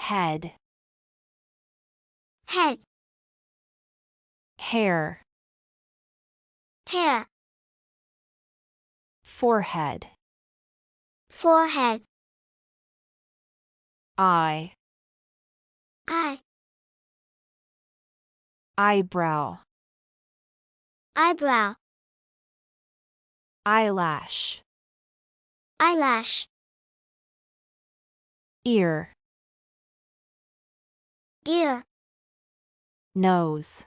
Head. head, Hair. hair, Forehead. forehead, Eye. eye, Eyebrow. eyebrow, Eyelash. eyelash, Ear. ear, Nose.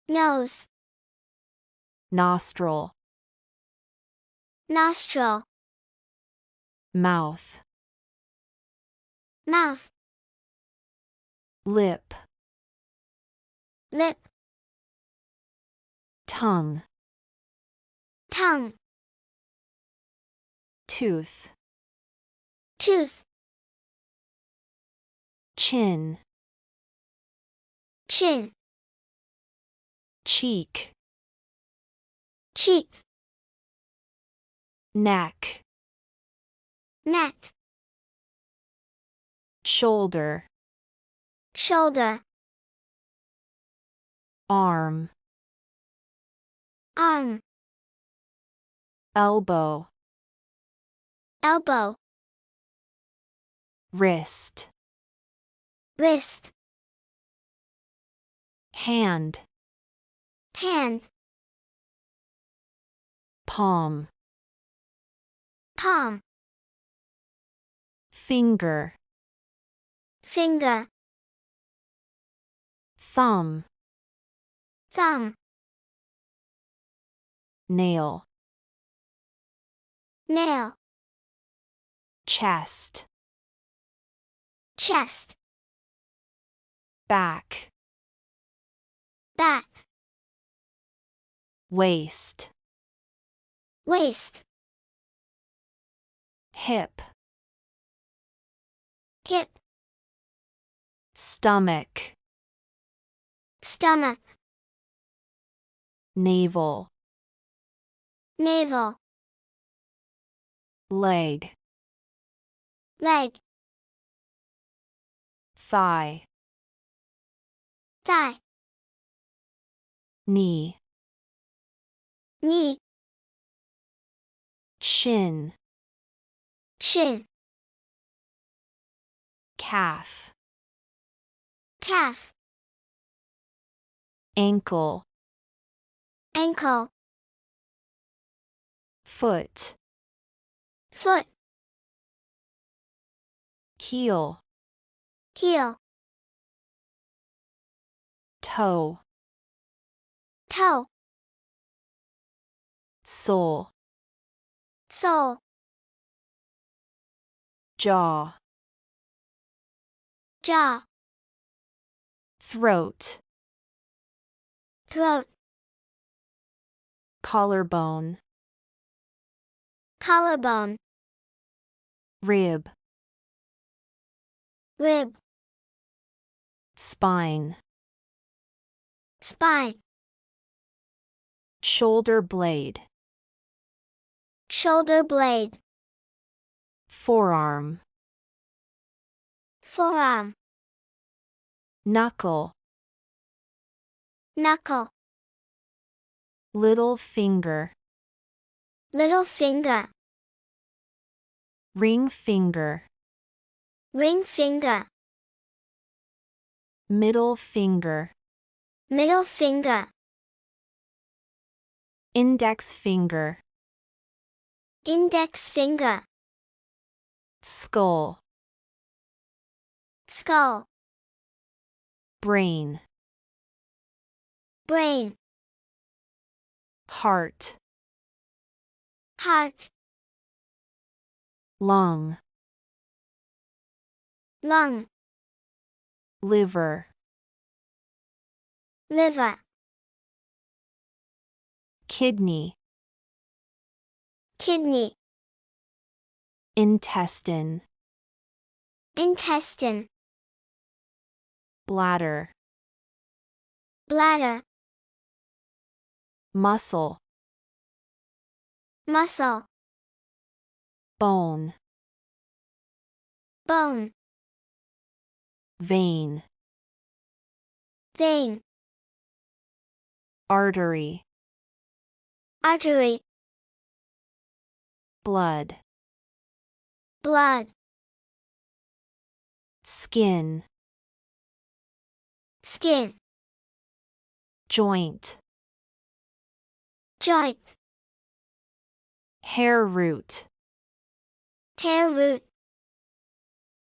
nose, Nostril. nostril, Mouth. mouth, Lip. lip, Tongue. tongue, Tooth. tooth, Chin. chin, Cheek. cheek, Neck. neck, Shoulder. shoulder, Arm. arm, Elbow. elbow, Wrist. wrist, Hand. hand, Palm. palm, Finger. finger, Thumb. thumb, Nail. nail, Chest. chest, Back. back, Waist. waist, Hip. hip, Stomach. stomach, Navel. navel, Leg. leg, Thigh. thigh, Knee. knee, Shin. shin, Calf. calf, Ankle. ankle, Foot. foot, Heel. heel, Toe. toe, Sole. sole, Jaw. jaw, Throat. throat, Collarbone. collarbone, Rib. rib, Spine. spine, Shoulder blade. shoulder blade, Forearm. forearm, Knuckle. knuckle, Little finger. little finger, Ring finger. ring finger, Middle finger. middle finger, Index finger. index finger, Skull. skull, Brain. brain, Heart. heart, Lung. lung, Liver. liver, Kidney. kidney, Intestine. intestine, Bladder. bladder, Muscle. muscle, Bone. bone, vein, vein, artery, artery, blood, blood, skin, skin, joint, joint, hair root, hair root,